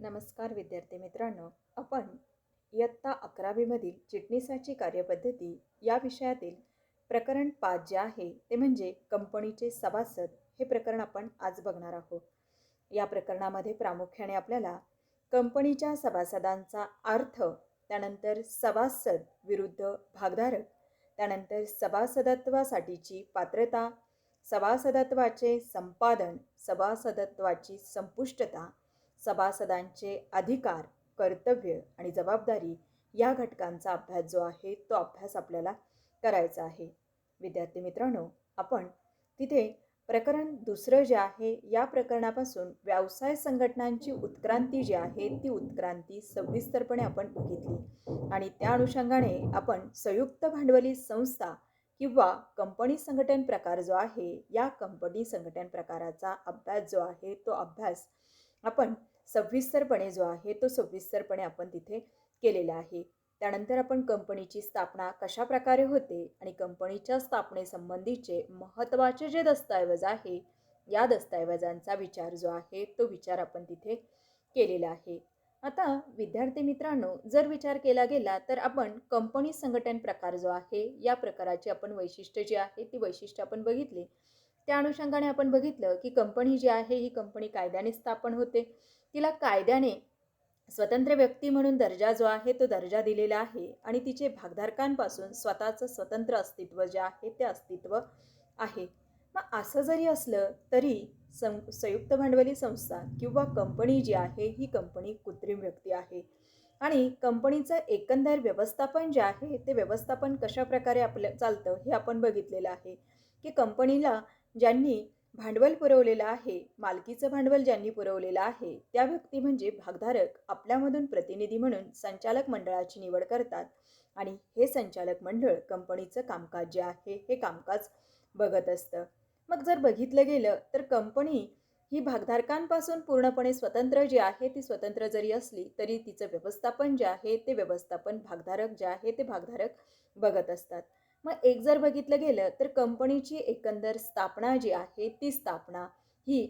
नमस्कार विद्यार्थी मित्रांनो, आपण इयत्ता 11वी मधील चिटणीसाची कार्यपद्धती या विषयातील प्रकरण 5 जे आहे ते म्हणजे कंपनीचे सभासद हे प्रकरण आपण आज बघणार आहोत. या प्रकरणामध्ये प्रामुख्याने आपल्याला कंपनीच्या सभासदांचा अर्थ, त्यानंतर सभासद विरुद्ध भागधारक, त्यानंतर सभासदत्वासाठीची पात्रता, सभासदत्वाचे संपादन, सभासदत्वाची संपुष्टता, सभासदांचे अधिकार, कर्तव्य आणि जबाबदारी या घटकांचा अभ्यास जो आहे तो अभ्यास आपल्याला करायचा आहे. विद्यार्थी मित्रांनो, आपण तिथे प्रकरण दुसरं जे आहे या प्रकरणापासून व्यवसाय संघटनांची उत्क्रांती जी आहे ती उत्क्रांती सविस्तरपणे आपण बघितली आणि त्या अनुषंगाने आपण संयुक्त भांडवली संस्था किंवा कंपनी संघटन प्रकार जो आहे या कंपनी संघटन प्रकाराचा अभ्यास जो आहे तो अभ्यास आपण सविस्तरपणे जो आहे तो सविस्तरपणे आपण तिथे केलेला आहे. त्यानंतर आपण कंपनीची स्थापना कशा प्रकारे होते आणि कंपनीच्या स्थापनेसंबंधीचे महत्त्वाचे जे दस्तऐवज आहे या दस्तऐवजांचा विचार जो आहे तो विचार आपण तिथे केलेला आहे. आता विद्यार्थी मित्रांनो, जर विचार केला गेला तर आपण कंपनी संघटन प्रकार जो आहे या प्रकाराची आपण वैशिष्ट्य जी आहे ती वैशिष्ट्य आपण बघितली. त्या अनुषंगाने आपण बघितलं की कंपनी जी आहे ही कंपनी कायद्याने स्थापन होते. तिला कायद्याने स्वतंत्र व्यक्ती म्हणून दर्जा जो आहे तो दर्जा दिलेला आहे आणि तिचे भागधारकांपासून स्वतःचं स्वतंत्र अस्तित्व जे आहे ते अस्तित्व आहे. मग असं जरी असलं तरी संयुक्त भांडवली संस्था किंवा कंपनी जी आहे ही कंपनी कृत्रिम व्यक्ती आहे आणि कंपनीचं एकंदर व्यवस्थापन जे आहे ते व्यवस्थापन कशा प्रकारे आपलं चालतं हे आपण बघितलेलं आहे की कंपनीला ज्यांनी भांडवल पुरवलेलं आहे, मालकीचं भांडवल ज्यांनी पुरवलेलं आहे त्या व्यक्ती म्हणजे भागधारक आपल्यामधून प्रतिनिधी म्हणून संचालक मंडळाची निवड करतात आणि हे संचालक मंडळ कंपनीचं कामकाज जे आहे हे कामकाज बघत असतं. मग जर बघितलं गेलं तर कंपनी ही भागधारकांपासून पूर्णपणे स्वतंत्र जी आहे ती स्वतंत्र जरी असली तरी तिचं व्यवस्थापन जे आहे ते व्यवस्थापन भागधारक जे आहे ते भागधारक बघत असतात. मग एक जर बघितलं गेलं तर कंपनीची एकंदर स्थापना जी आहे ती स्थापना ही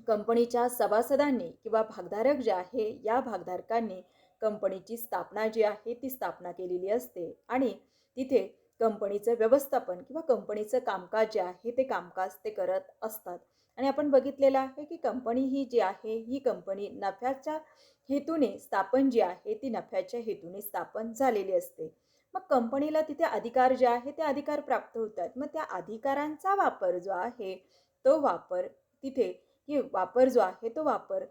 कंपनीच्या सभासदांनी किंवा भागधारक जे आहे या भागधारकांनी कंपनीची स्थापना जी आहे ती स्थापना केलेली असते आणि तिथे कंपनीचं व्यवस्थापन किंवा कंपनीचं कामकाज जे आहे ते कामकाज ते करत असतात. आणि आपण बघितलेलं आहे की कंपनी ही जी आहे ही कंपनी नफ्याच्या हेतूने स्थापन जी आहे ती नफ्याच्या हेतूने स्थापन झालेली असते. मग कंपनीला तिथे अधिकार जे आहे ते अधिकार प्राप्त होतात. मग त्या अधिकारांचा वापर जो आहे तो वापर तिथे की वापर जो आहे तो वापर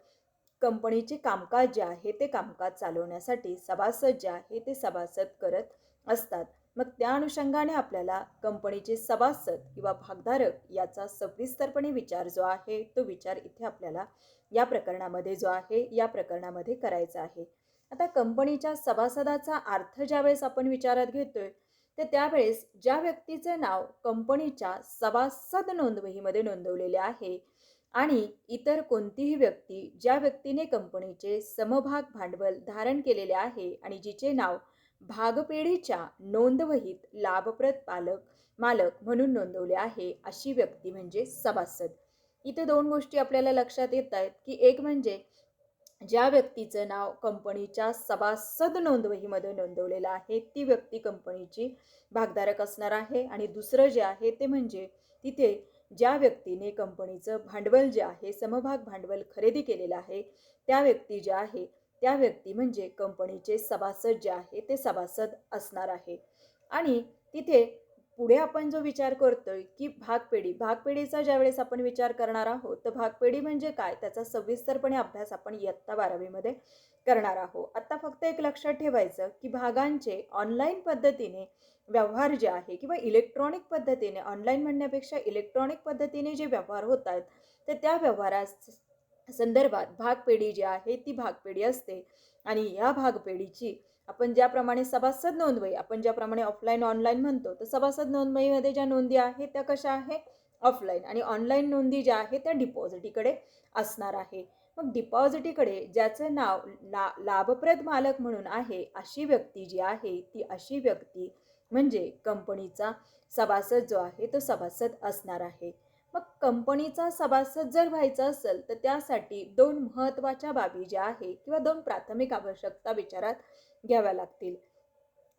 कंपनीचे कामकाज जे आहे ते कामकाज चालवण्यासाठी सभासद जे आहे ते सभासद करत असतात. मग त्या अनुषंगाने आपल्याला कंपनीचे सभासद किंवा भागधारक याचा सविस्तरपणे विचार जो आहे तो विचार इथे आपल्याला या प्रकरणामध्ये जो आहे या प्रकरणामध्ये करायचा आहे. आता कंपनीच्या सभासदाचा अर्थ ज्यावेळेस आपण विचारात घेतोय तर त्यावेळेस ज्या व्यक्तीचे नाव कंपनीच्या सभासद नोंदवहीमध्ये नोंदवलेले आहे आणि इतर कोणतीही व्यक्ती ज्या व्यक्तीने कंपनीचे समभाग भांडवल धारण केलेले आहे आणि जिचे नाव भागपेढीच्या नोंदवहीत लाभप्रद मालक म्हणून नोंदवले आहे अशी व्यक्ती म्हणजे सभासद. इथे दोन गोष्टी आपल्याला लक्षात येत आहेत की एक म्हणजे ज्या व्यक्तीचं नाव कंपनीच्या सभासद नोंदवहीमध्ये नोंदवलेलं आहे ती व्यक्ती कंपनीची भागधारक असणार आहे आणि दुसरं जे आहे ते म्हणजे तिथे ज्या व्यक्तीने कंपनीचं भांडवल जे आहे समभाग भांडवल खरेदी केलेलं आहे त्या व्यक्ती जे आहे त्या व्यक्ती म्हणजे कंपनीचे सभासद जे आहे ते सभासद असणार आहे. आणि तिथे पुढे आपण जो विचार करतोय की भागपेढीचा ज्यावेळेस आपण विचार करणार आहोत तर भागपेढी म्हणजे काय त्याचा सविस्तरपणे अभ्यास आपण इयत्ता 12वी मध्ये करणार आहोत. आता फक्त एक लक्षात ठेवायचं की भागांचे ऑनलाईन पद्धतीने व्यवहार जे आहे किंवा इलेक्ट्रॉनिक पद्धतीने, ऑनलाईन म्हणण्यापेक्षा इलेक्ट्रॉनिक पद्धतीने जे व्यवहार होत आहेत तर त्या व्यवहारा संदर्भात भागपेढी जी आहे ती भागपेढी असते आणि या भागपेढीची आपण ज्याप्रमाणे सभासद नोंदवही आपण ज्याप्रमाणे ऑफलाईन ऑनलाईन म्हणतो तर सभासद नोंदवहीमध्ये ज्या नोंदी आहेत त्या कशा आहे ऑफलाईन आणि ऑनलाईन नोंदी ज्या आहेत त्या डिपॉझिटीकडे असणार आहे. मग डिपॉझिटीकडे ज्याचं नाव लाभप्रद मालक म्हणून आहे अशी व्यक्ती जी आहे ती अशी व्यक्ती म्हणजे कंपनीचा सभासद जो आहे तो सभासद असणार आहे. मग कंपनीचा सभासद जर व्हायचा असेल तर त्यासाठी दोन महत्त्वाच्या बाबी ज्या आहे किंवा दोन प्राथमिक आवश्यकता विचारात घ्याव्या लागतील.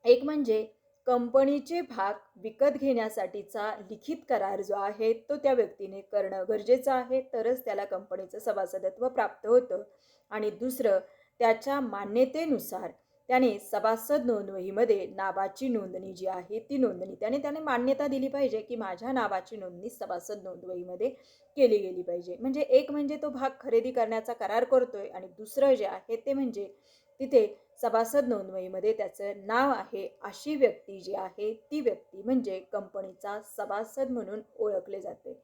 एक म्हणजे कंपनीचे भाग विकत घेण्यासाठीचा लिखित करार जो आहे तो त्या व्यक्तीने करणं गरजेचं आहे, तरच त्याला कंपनीचं सभासदत्व प्राप्त होतं. आणि दुसरं, त्याच्या मान्यतेनुसार त्याने सभासद नोंदवहीमध्ये नावाची नोंदणी जी आहे ती नोंदणी त्याने मान्यता दिली पाहिजे की माझ्या नावाची नोंदणी सभासद नोंदवहीमध्ये केली गेली पाहिजे. म्हणजे एक म्हणजे तो भाग खरेदी करण्याचा करार करतोय आणि दुसरं जे आहे ते म्हणजे तिथे सभासद नोंदवहीमध्ये त्याचं नाव आहे अशी व्यक्ती जी आहे ती व्यक्ती म्हणजे कंपनीचा सभासद म्हणून ओळखले जाते.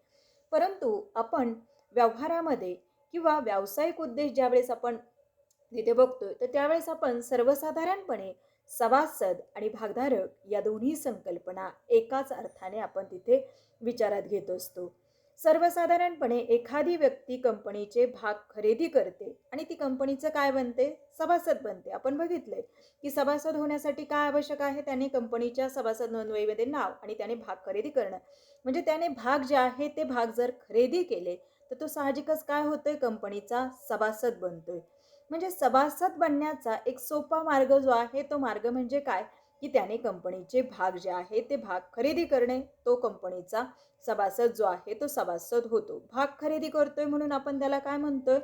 परंतु आपण व्यवहारामध्ये किंवा व्यावसायिक उद्देश ज्यावेळेस आपण तिथे बघतोय तर त्यावेळेस आपण सर्वसाधारणपणे सभासद आणि भागधारक या दोन्ही संकल्पना एकाच अर्थाने आपण तिथे विचारात घेत असतो. सर्वसाधारणपणे एखादी व्यक्ती कंपनीचे भाग खरेदी करते आणि ती कंपनीचं काय बनते, सभासद बनते. आपण बघितलंय की सभासद होण्यासाठी काय आवश्यक आहे, त्याने कंपनीच्या सभासद नोंदवहीमध्ये नाव आणि त्याने भाग खरेदी करणं. म्हणजे त्याने भाग जे आहे ते भाग जर खरेदी केले तर तो साहजिकच काय होतोय, कंपनीचा सभासद बनतोय. म्हणजे सभासद बनण्याचा एक सोपा मार्ग जो आहे तो मार्ग म्हणजे काय, की त्याने कंपनीचे भाग जे आहे ते भाग खरेदी करणे. तो कंपनीचा सभासद जो आहे तो सभासद होतो. भाग खरेदी करतोय म्हणून आपण त्याला काय म्हणतोय,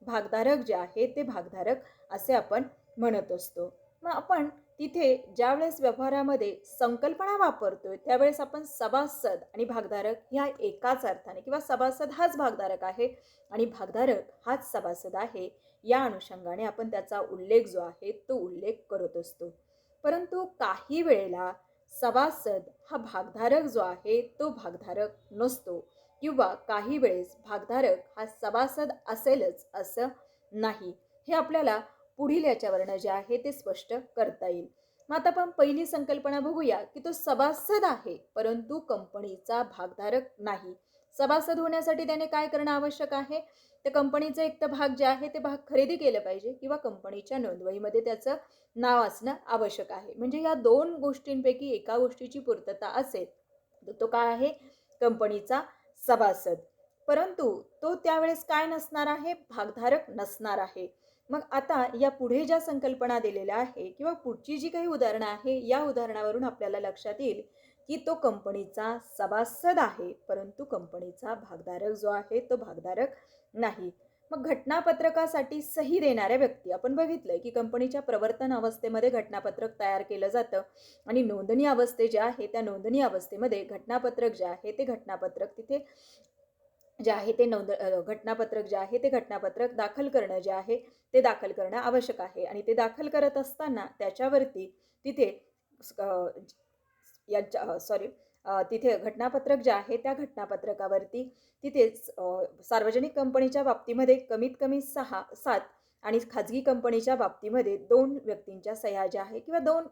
भागधारक जे आहे ते भागधारक असे आपण म्हणत असतो. मग आपण तिथे ज्यावेळेस व्यवहारामध्ये संकल्पना वापरतोय त्यावेळेस आपण सभासद आणि भागधारक ह्या एकाच अर्थाने किंवा सभासद हाच भागधारक आहे आणि भागधारक हाच सभासद आहे या अनुषंगाने आपण त्याचा उल्लेख जो आहे तो उल्लेख करत असतो. परंतु काही वेळेला सभासद हा भागधारक जो आहे तो भागधारक नसतो किंवा काही वेळेस भागधारक हा सभासद असेलच असं नाही. हे आपल्याला पुढील याच्यावरनं जे आहे ते स्पष्ट करता येईल. मग आता आपण पहिली संकल्पना बघूया की तो सभासद आहे परंतु कंपनीचा भागधारक नाही. सभासद होण्यासाठी त्याने काय करणं आवश्यक आहे, तर कंपनीचं एक तर भाग जे आहे ते भाग खरेदी केलं पाहिजे किंवा कंपनीच्या नोंदवहीमध्ये त्याचं नाव असणं आवश्यक आहे. म्हणजे या दोन गोष्टींपैकी एका गोष्टीची पूर्तता असेल तर तो काय आहे, कंपनीचा सभासद. परंतु तो त्यावेळेस काय नसणार आहे, भागधारक नसणार आहे. मग आता या पुढे ज्या संकल्पना दिलेल्या आहे किंवा पुढची जी काही उदाहरणं आहे या उदाहरणावरून आपल्याला लक्षात येईल की तो कंपनीचा सभासद आहे परंतु कंपनीचा भागधारक जो आहे तो भागधारक नाही. मग घटनापत्रकासाठी सही देणाऱ्या व्यक्ती आपण बघितलंय की कंपनीच्या प्रवर्तन अवस्थेमध्ये घटनापत्रक तयार केलं जातं आणि नोंदणी अवस्थे जे आहे त्या नोंदणी अवस्थेमध्ये घटनापत्रक जे आहे ते घटनापत्रक तिथे जे आहे ते घटनापत्रक जे आहे ते घटनापत्रक दाखल करणं जे आहे ते दाखल करणं आवश्यक आहे. आणि ते दाखल करत असताना त्याच्यावरती तिथे तिथे घटनापत्रक जे आहे त्या घटनापत्रकावरती तिथे सार्वजनिक कंपनीच्या बाबतीमध्ये कमीत कमी 6-7 आणि खाजगी कंपनीच्या बाबतीमध्ये 2 व्यक्तींच्या सह्या ज्या आहे किंवा 2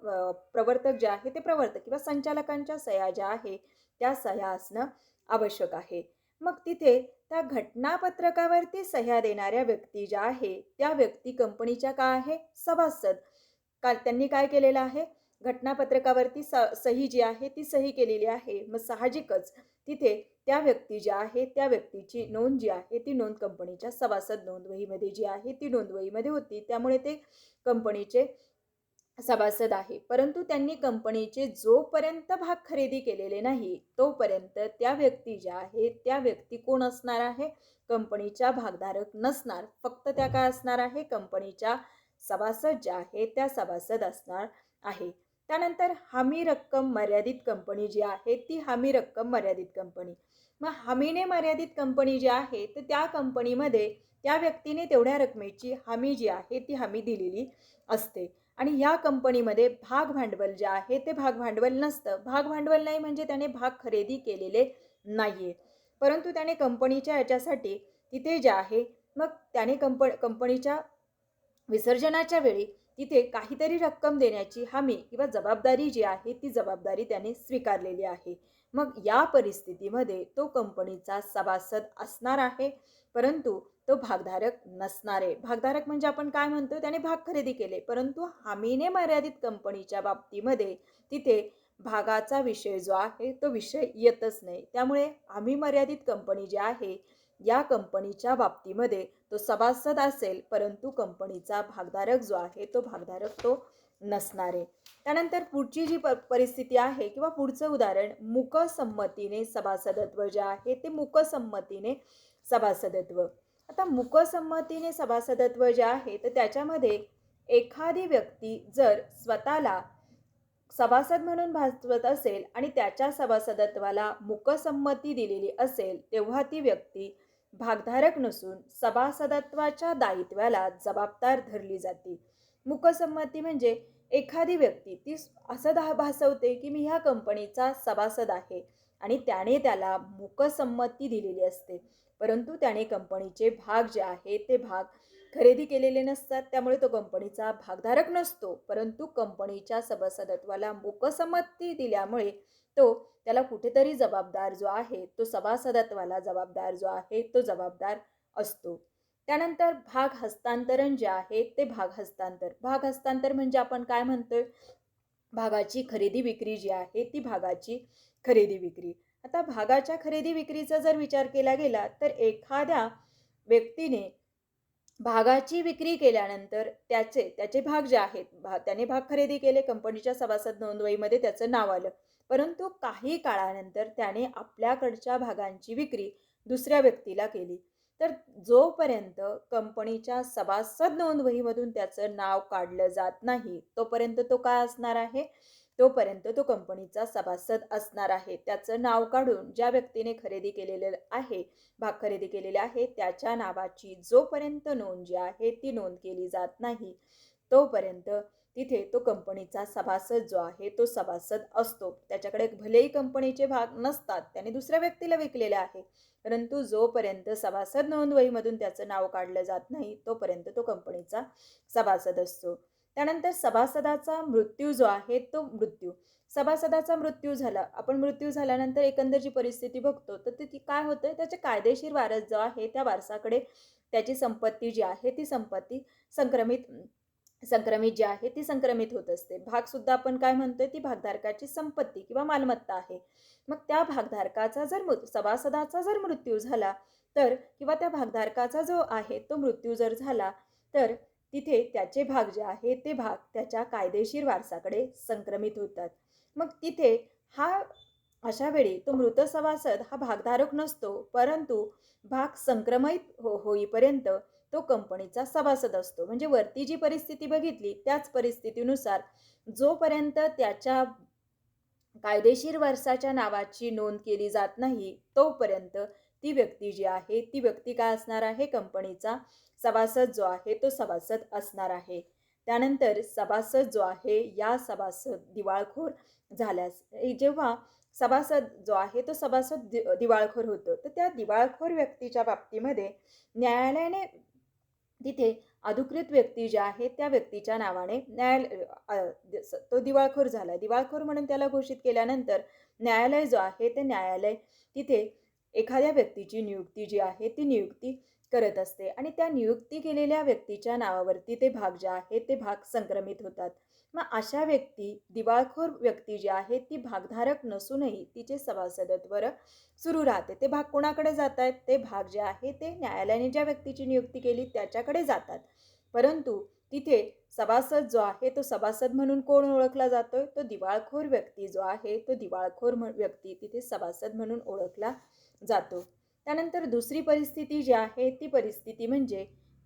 प्रवर्तक जे आहे ते प्रवर्तक किंवा संचालकांच्या सह्या ज्या आहे त्या सह्या असणं आवश्यक आहे. मग तिथे त्या घटनापत्रकावरती सह्या देणाऱ्या व्यक्ती ज्या आहे त्या व्यक्ती कंपनीच्या काय आहे, सभासद. त्यांनी काय केलेलं आहे, घटनापत्रकावरती सही जी आहे ती सही केलेली आहे. मग साहजिकच तिथे त्या व्यक्ती ज्या आहे त्या व्यक्तीची नोंद जी आहे ती नोंद कंपनीच्या सभासद नोंदवहीमध्ये जी आहे ती नोंदवहीमध्ये होती. त्यामुळे ते कंपनीचे सभासद आहे. परंतु त्यांनी कंपनीचे जोपर्यंत भाग खरेदी केलेले नाही तोपर्यंत त्या व्यक्ती ज्या आहे त्या व्यक्ती कोण असणार आहे, कंपनीच्या भागधारक नसणार. फक्त त्या काय असणार आहे, कंपनीच्या सभासद ज्या आहे त्या सभासद असणार आहे. त्यानंतर हमी रक्कम मर्यादित कंपनी जी आहे ती हमी रक्कम मर्यादित कंपनी. मग हमीने मर्यादित कंपनी जी आहे तर त्या कंपनीमध्ये त्या व्यक्तीने तेवढ्या रकमेची हमी जी आहे ती हमी दिलेली असते. आणि या कंपनीमध्ये भाग भांडवल जे आहे ते भाग भांडवल नसतं. भाग भांडवल नाही म्हणजे त्याने भाग खरेदी केलेले नाहीये. परंतु त्याने कंपनीच्या याच्यासाठी तिथे जे आहे मग त्याने कंपनीच्या विसर्जनाच्या वेळी तिथे काहीतरी रक्कम देण्याची हमी किंवा जबाबदारी जी आहे ती जबाबदारी त्याने स्वीकारलेली आहे. मग या परिस्थितीमध्ये तो कंपनीचा सभासद असणार आहे परंतु तो भागधारक नसणार आहे. भागधारक म्हणजे आपण काय म्हणतो, त्याने भाग खरेदी केले परंतु हमीने मर्यादित कंपनीच्या बाबतीमध्ये तिथे भागाचा विषय जो आहे तो विषय येतच नाही. त्यामुळे आम्ही मर्यादित कंपनी जी आहे, या कंपनीच्या बाबतीमध्ये तो सभासद असेल, परंतु कंपनीचा भागधारक जो आहे तो भागधारक तो नसणार आहे. त्यानंतर पुढची जी परिस्थिती आहे किंवा पुढचं उदाहरण, मूकसंमतीने सभासदत्व जे आहे ते मूकसंमतीने सभासदत्व. आता मूकसंमतीने सभासदत्व जे आहे तर त्याच्यामध्ये एखादी व्यक्ती जर स्वतःला सभासद म्हणून भासवत असेल आणि त्याच्या सभासदत्वाला मूकसंमती दिलेली असेल, तेव्हा ती व्यक्ती भागधारक नसून सभासदत्वाच्या दायित्वाला जबाबदार धरली जाते. मूकसंमती म्हणजे एखादी व्यक्ती ती असं भासवते की मी ह्या कंपनीचा सभासद आहे आणि त्याने त्याला मूकसंमती दिलेली असते, परंतु त्याने कंपनीचे भाग जे आहे ते भाग खरेदी केलेले नसतात. त्यामुळे तो कंपनीचा भागधारक नसतो, परंतु कंपनीच्या सभासदत्वाला मूकसंमती दिल्यामुळे तो त्याला कुठेतरी जबाबदार जो आहे तो सभासदत्वाला जबाबदार जो आहे तो जबाबदार असतो. त्यानंतर भाग हस्तांतरण जे आहे ते भाग हस्तांतर म्हणजे आपण काय म्हणतोय, भागाची खरेदी विक्री जी आहे ती भागाची खरेदी विक्री. आता भागाच्या खरेदी विक्रीचा जर विचार केला गेला तर एखाद्या व्यक्तीने भागाची विक्री केल्यानंतर त्याचे भाग जे आहेत, त्याने भाग खरेदी केले, कंपनीच्या सभासद नोंदवहीमध्ये त्याचं नाव आलं, परंतु काही काळानंतर त्याने आपल्याकडच्या भागांची विक्री दुसऱ्या व्यक्तीला केली, तर जोपर्यंत कंपनीच्या सभासद नोंदवहीमधून त्याचं नाव काढलं जात नाही तोपर्यंत तो काय असणार आहे, तोपर्यंत तो कंपनीचा सभासद असणार आहे. त्याचं नाव काढून ज्या व्यक्तीने खरेदी केलेले आहे, भाग खरेदी केलेले आहे, त्याच्या नावाची जोपर्यंत नोंद जी आहे ती नोंद केली जात नाही तोपर्यंत तिथे तो कंपनीचा सभासद जो आहे तो सभासद असतो. त्याच्याकडे भलेही कंपनीचे भाग नसतात, त्याने दुसऱ्या व्यक्तीला विकलेले आहे, परंतु जोपर्यंत सभासद नोंदवहीमधून त्याचं नाव काढलं जात नाही तोपर्यंत तो कंपनीचा सभासद असतो. त्यानंतर सभासदाचा मृत्यू जो आहे तो सभासदाचा मृत्यू झाला, आपण मृत्यू झाल्यानंतर एकंदर जी परिस्थिती बघतो तर ती काय होतं, त्याचे कायदेशीर वारस जो आहे त्या वारसाकडे त्याची संपत्ती जी आहे ती संपत्ती संक्रमित जी आहे ती संक्रमित होत असते. भाग सुद्धा आपण काय म्हणतोय, ती भागधारकाची संपत्ती किंवा मालमत्ता आहे. मग त्या भागधारकाचा सभासदाचा जर मृत्यू झाला तर किंवा त्या भागधारकाचा जो आहे तो मृत्यू जर झाला तर तिथे त्याचे भाग जे आहे ते भाग त्याच्या कायदेशीर वारसाकडे संक्रमित होतात. मग तिथे अशा वेळी तो मृत सभासद हा भागधारक नसतो, परंतु भाग संक्रमित होईपर्यंत तो कंपनीचा सभासद असतो. म्हणजे वरती जी परिस्थिती बघितली त्याच परिस्थितीनुसार जोपर्यंत त्याच्या कायदेशीर वारसाच्या नावाची नोंद केली जात नाही तोपर्यंत ती व्यक्ती जी आहे ती व्यक्ती काय असणार आहे, कंपनीचा सभासद जो आहे तो सभासद असणार आहे. त्यानंतर सभासद जो आहे, या सभासद दिवाळखोर झाल्यास, जेव्हा सभासद जो आहे तो सभासद दिवाळखोर होतो, तर त्या दिवाळखोर व्यक्तीच्या बाबतीमध्ये न्यायालयाने तिथे अधिकृत व्यक्ती जी आहे त्या व्यक्तीच्या नावाने तो दिवाळखोर झाला, दिवाळखोर म्हणून त्याला घोषित केल्यानंतर न्यायालय जो आहे ते न्यायालय तिथे एखाद्या व्यक्तीची नियुक्ती जी आहे ती नियुक्ती करत असते आणि त्या नियुक्ती केलेल्या व्यक्तीच्या नावावरती ते भाग जे आहे ते भाग संक्रमित होतात. मग अशा दिवाळखोर व्यक्ती जी आहे ती भागधारक नसूनही तिचे सभासदत्व सुरू राहते. ते भाग कोणाकडे जात आहेत, ते भाग जे आहे ते न्यायालयाने ज्या व्यक्तीची नियुक्ती केली त्याच्याकडे जातात, परंतु तिथे सभासद जो आहे तो सभासद म्हणून कोण ओळखला जातोय, तो दिवाळखोर व्यक्ती जो आहे तो दिवाळखोर व्यक्ती तिथे सभासद म्हणून ओळखला जातो. त्यानंतर दुसरी परिस्थिती जी आहे ती परिस्थिती म्हणजे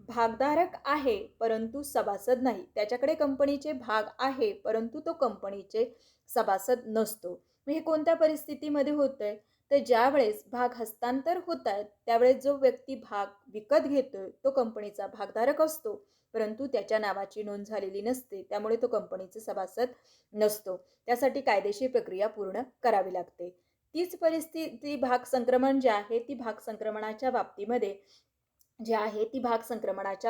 भागधारक आहे परंतु सभासद नाही, त्याच्याकडे कंपनीचे भाग आहे परंतु तो कंपनीचे सभासद नसतो. मग हे कोणत्या परिस्थितीमध्ये होतंय, तर ज्या वेळेस भाग हस्तांतर होत आहेत त्यावेळेस जो व्यक्ती भाग विकत घेतोय तो कंपनीचा भागधारक असतो, परंतु त्याच्या नावाची नोंद झालेली नसते, त्यामुळे तो कंपनीचे सभासद नसतो. त्यासाठी कायदेशीर प्रक्रिया पूर्ण करावी लागते. तीच परिस्थिती भाग संक्रमण जे आहे ती भाग संक्रमणाच्या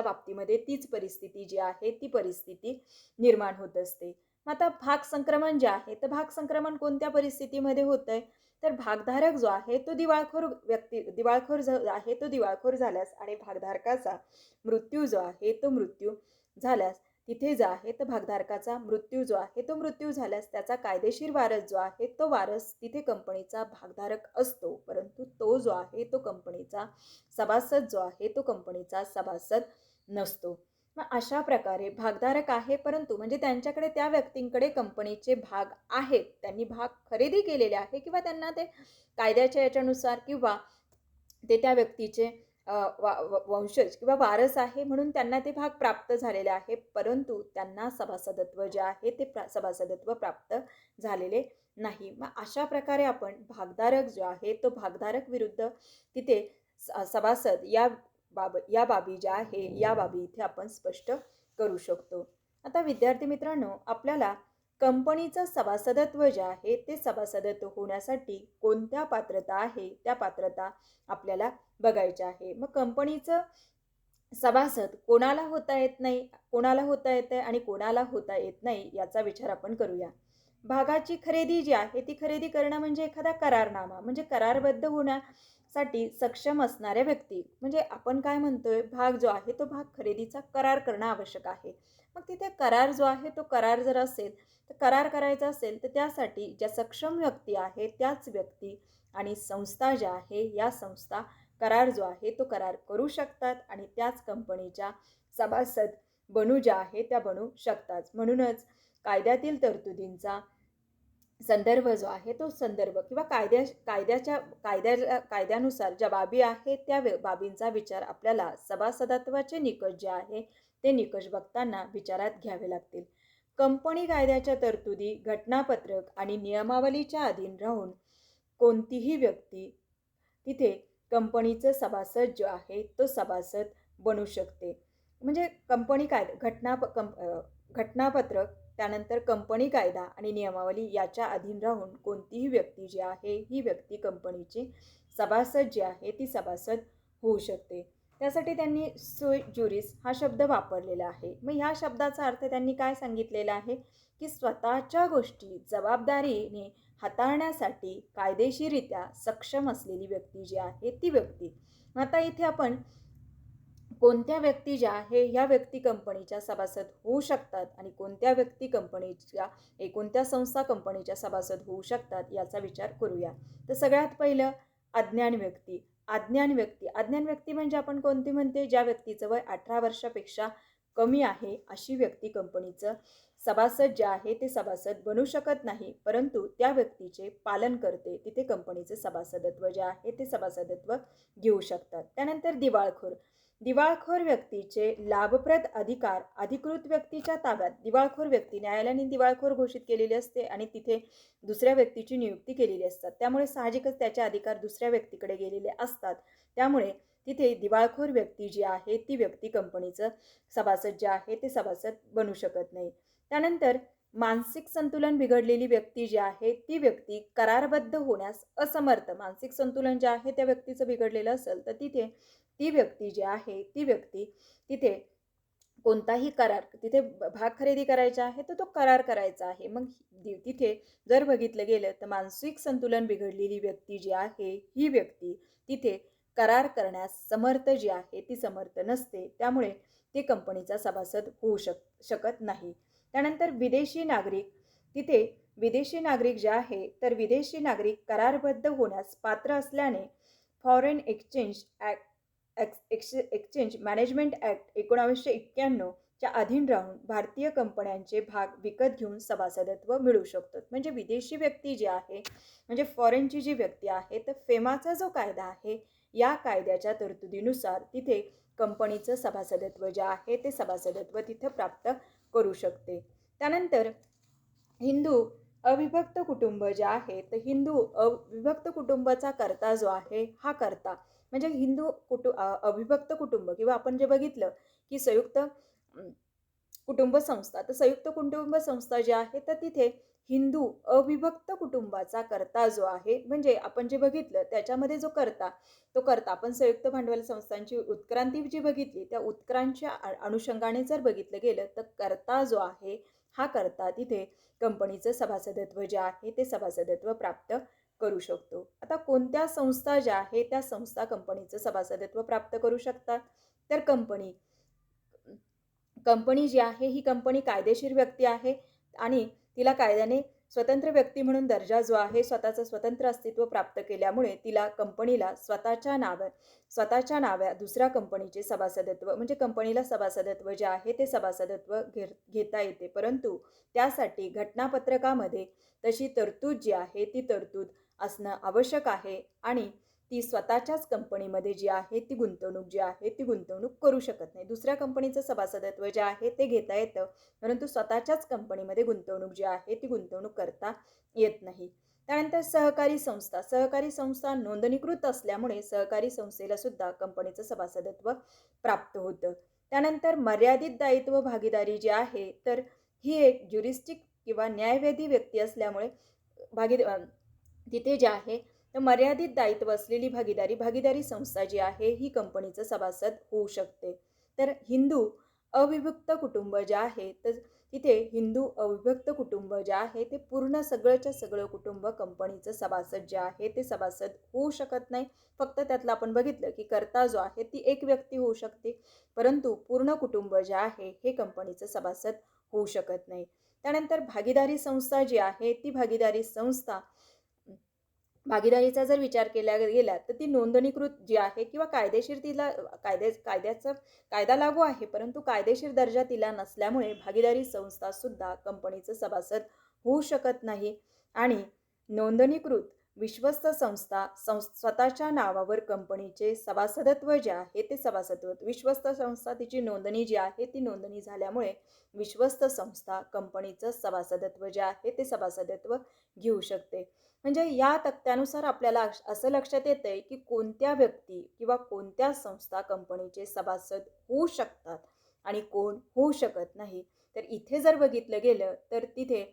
बाबतीमध्ये तीच परिस्थिती जी आहे ती परिस्थिती निर्माण होत असते. मग आता भाग संक्रमण जे आहे तर भाग संक्रमण कोणत्या परिस्थितीमध्ये होतंय, तर भागधारक जो आहे तो दिवाळखोर झाल्यास आणि भागधारकाचा मृत्यू जो आहे तो मृत्यू झाल्यास तिथे जो आहे तर भागधारकाचा मृत्यू जो आहे तो मृत्यू झाल्यास त्याचा कायदेशीर वारस जो आहे तो वारस तिथे कंपनीचा भागधारक असतो, परंतु तो जो आहे तो कंपनीचा सभासद जो आहे तो कंपनीचा सभासद नसतो. मग अशा प्रकारे भागधारक आहे, परंतु म्हणजे त्यांच्याकडे त्या व्यक्तींकडे कंपनीचे भाग आहेत, त्यांनी भाग खरेदी केलेले आहे किंवा त्यांना ते कायद्याच्या याच्यानुसार किंवा ते त्या व्यक्तीचे वंशज किंवा वारस आहे म्हणून त्यांना ते भाग प्राप्त झालेले आहे, परंतु त्यांना सभासदत्व जे आहे ते सभासदत्व प्राप्त झालेले नाही. मग अशा प्रकारे आपण भागधारक जो आहे तो भागधारक विरुद्ध तिथे सभासद या बाबी ज्या आहे या बाबी इथे आपण स्पष्ट करू शकतो. आता विद्यार्थी मित्रांनो, आपल्याला कंपनीचं सभासदत्व जे आहे ते सभासदत्व होण्यासाठी कोणत्या पात्रता आहे त्या पात्रता आपल्याला बघायच्या आहे. मग कंपनीचं सभासद कोणाला होता येत नाही, कोणाला होता येते आणि कोणाला होता येत नाही याचा विचार आपण करूया. भागाची खरेदी जी आहे ती खरेदी करणं म्हणजे एखादा करारनामा, म्हणजे करारबद्ध होण्यासाठी सक्षम असणाऱ्या व्यक्ती, म्हणजे आपण काय म्हणतोय, भाग जो आहे तो भाग खरेदीचा करार करणं आवश्यक आहे. मग तिथे करार जो आहे तो करार जर असेल तर करार करायचा असेल तर त्यासाठी ज्या सक्षम व्यक्ती आहेत त्याच व्यक्ती आणि संस्था ज्या आहे या संस्था करार जो आहे तो करार करू शकतात आणि त्याच कंपनीच्या सभासद ज्या आहे त्या बनू शकतात. म्हणूनच कायद्यातील तरतुदींचा संदर्भ जो आहे तो संदर्भ किंवा कायद्यानुसार ज्या बाबी आहेत त्या बाबींचा विचार आपल्याला सभासदत्वाचे निकष जे आहे ते निकष बघताना विचारात घ्यावे लागतील. कंपनी कायद्याच्या तरतुदी, घटनापत्रक आणि नियमावलीच्या अधीन राहून कोणतीही व्यक्ती तिथे कंपनीचं सभासद जो आहे तो सभासद बनू शकते. म्हणजे कंपनी घटनापत्रक, त्यानंतर कंपनी कायदा आणि नियमावली याच्या अधीन राहून कोणतीही व्यक्ती जी आहे ही व्यक्ती कंपनीची सभासद जी आहे ती सभासद होऊ शकते. त्यासाठी त्यांनी सुई ज्युरिस हा शब्द वापरलेला आहे. मग ह्या शब्दाचा अर्थ त्यांनी काय सांगितलेला आहे की स्वतःच्या गोष्टी जबाबदारीने हाताळण्यासाठी कायदेशीररित्या सक्षम असलेली व्यक्ती जी आहे ती व्यक्ती. आता इथे आपण कोणत्या व्यक्ती ज्या आहे ह्या व्यक्ती कंपनीच्या सभासद होऊ शकतात आणि कोणत्या व्यक्ती कोणत्या संस्था कंपनीच्या सभासद होऊ शकतात याचा विचार करूया. तर सगळ्यात पहिलं अज्ञान व्यक्ती. अज्ञान व्यक्ती म्हणजे आपण कोणती म्हणते, ज्या व्यक्तीचं वय 18 वर्षापेक्षा कमी आहे अशी व्यक्ती कंपनीचं सभासद जे आहे ते सभासद बनू शकत नाही, परंतु त्या व्यक्तीचे पालन करते तिथे कंपनीचे सभासदत्व जे आहे ते सभासदत्व घेऊ शकतात. त्यानंतर दिवाळखोर व्यक्तीचे लाभप्रद अधिकार अधिकृत व्यक्तीच्या ताब्यात. दिवाळखोर व्यक्ती न्यायालयाने दिवाळखोर घोषित केलेली असते आणि तिथे दुसऱ्या व्यक्तीची नियुक्ती केलेली असतात, त्यामुळे साहजिकच त्याचे अधिकार दुसऱ्या व्यक्तीकडे गेलेले असतात. त्यामुळे तिथे दिवाळखोर व्यक्ती जी आहे ती व्यक्ती कंपनीचं सभासद जे आहे ते सभासद बनू शकत नाही. त्यानंतर मानसिक संतुलन बिघडलेली व्यक्ती जी आहे ती व्यक्ती करारबद्ध होण्यास असमर्थ. मानसिक संतुलन जे आहे त्या व्यक्तीचं बिघडलेलं असेल तर तिथे ती व्यक्ती जी आहे ती व्यक्ती तिथे कोणताही करार, तिथे भाग खरेदी करायचा आहे तर तो करार करायचा आहे. मग तिथे जर बघितलं गेलं तर मानसिक संतुलन बिघडलेली व्यक्ती जी आहे ही व्यक्ती तिथे करार करण्यास समर्थ जी आहे ती समर्थ नसते, त्यामुळे ते कंपनीचा सभासद होऊ शकत नाही. त्यानंतर विदेशी नागरिक. तिथे विदेशी नागरिक जे आहे तर विदेशी नागरिक करारबद्ध होण्यास पात्र असल्याने फॉरेन एक्सचेंज मॅनेजमेंट ॲक्ट 1991 च्या अधीन राहून भारतीय कंपन्यांचे भाग विकत घेऊन सभासदत्व मिळू शकतात. म्हणजे विदेशी व्यक्ती जी आहे, म्हणजे फॉरेनची जी व्यक्ती आहे, तर फेमाचा जो कायदा आहे या कायद्याच्या तरतुदीनुसार तिथे कंपनीचं सभासदत्व जे आहे ते सभासदत्व तिथे प्राप्त करू शकते. त्यानंतर हिंदू अविभक्त कुटुंब जे आहे तर हिंदू अविभक्त कुटुंबाचा कर्ता जो आहे हा कर्ता म्हणजे अविभक्त कुटुंब किंवा आपण जे बघितलं की संयुक्त कुटुंब संस्था, तर संयुक्त कुटुंब संस्था जी आहे तर तिथे हिंदू अविभक्त कुटुंबाचा कर्ता जो आहे, म्हणजे आपण जे बघितलं त्याच्यामध्ये जो कर्ता आपण संयुक्त भांडवल संस्थांची उत्क्रांती जी बघितली त्या उत्क्रांतीच्या अनुषंगाने जर बघितलं गेलं तर कर्ता जो आहे हा कर्ता तिथे कंपनीचं सभासदत्व जे आहे ते सभासदत्व प्राप्त करू शकतो. आता कोणत्या संस्था ज्या आहे त्या संस्था कंपनीचं सभासदत्व प्राप्त करू शकतात, तर कंपनी जी आहे ही कंपनी कायदेशीर व्यक्ती आहे आणि तिला कायद्याने स्वतंत्र व्यक्ती म्हणून दर्जा जो आहे स्वतःचं स्वतंत्र अस्तित्व प्राप्त केल्यामुळे तिला कंपनीला स्वतःच्या नाव्या दुसऱ्या कंपनीचे सभासदत्व म्हणजे कंपनीला सभासदत्व जे आहे ते सभासदत्व घेता येते. परंतु त्यासाठी घटनापत्रकामध्ये तशी तरतूद जी आहे ती तरतूद असणं आवश्यक आहे आणि ती स्वतःच्याच कंपनीमध्ये जी आहे ती गुंतवणूक जी आहे ती गुंतवणूक करू शकत नाही. दुसऱ्या कंपनीचं सभासदत्व जे आहे ते घेता येतं, परंतु स्वतःच्याच कंपनीमध्ये गुंतवणूक जी आहे ती गुंतवणूक करता येत नाही. त्यानंतर सहकारी संस्था नोंदणीकृत असल्यामुळे सहकारी संस्थेला सुद्धा कंपनीचं सभासदत्व प्राप्त होतं. त्यानंतर मर्यादित दायित्व भागीदारी जी आहे तर ही एक ज्युरिस्टिक किंवा न्यायवेदी व्यक्ती असल्यामुळे तिथे जे आहे तर मर्यादित दायित्व असलेली भागीदारी संस्था जी आहे ही कंपनीचं सभासद होऊ शकते. तर अविभक्त कुटुंब जे आहे तर तिथे हिंदू अविभक्त कुटुंब जे आहे ते पूर्ण सगळंच्या सगळं कुटुंब कंपनीचं सभासद जे आहे ते सभासद होऊ शकत नाही. फक्त त्यातलं आपण बघितलं की कर्ता जो आहे ती एक व्यक्ती होऊ शकते, परंतु पूर्ण कुटुंब जे आहे हे कंपनीचं सभासद होऊ शकत नाही. त्यानंतर भागीदारी संस्था जी आहे ती भागीदारीचा जर विचार केला गेला तर ती नोंदणीकृत जी आहे किंवा कायदेशीर तिला कायदा लागू आहे, परंतु कायदेशीर दर्जा तिला नसल्यामुळे भागीदारी संस्था सुद्धा कंपनीचं सभासद होऊ शकत नाही. आणि नोंदणीकृत विश्वस्त संस्था स्वतःच्या नावावर कंपनीचे सभासदत्व जे आहे ते सभासदत्व विश्वस्त संस्था तिची नोंदणी जी आहे ती नोंदणी झाल्यामुळे विश्वस्त संस्था कंपनीचं सभासदत्व जे आहे ते सभासदत्व घेऊ शकते. म्हणजे या तक्त्यानुसार आपल्याला असं लक्षात येतंय की कोणत्या व्यक्ती किंवा कोणत्या संस्था कंपनीचे सभासद होऊ शकतात आणि कोण होऊ शकत नाही. तर इथे जर बघितलं गेलं तर तिथे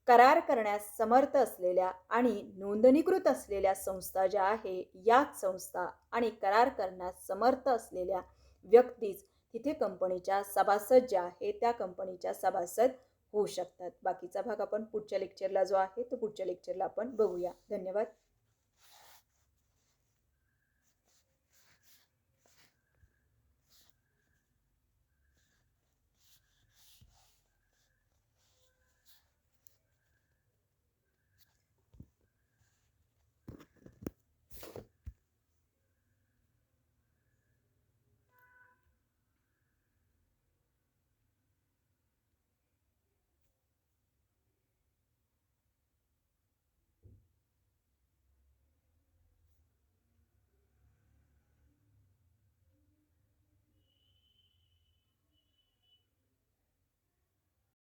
करार करण्यास समर्थ असलेल्या आणि नोंदणीकृत असलेल्या संस्था ज्या आहे याच संस्था आणि करार करण्यास समर्थ असलेल्या व्यक्तीच तिथे कंपनीच्या सभासद ज्या आहे त्या कंपनीच्या सभासद होऊ शकतात. बाकीचा भाग आपण पुढच्या लेक्चरला जो आहे तो पुढच्या लेक्चरला आपण बघूया. धन्यवाद.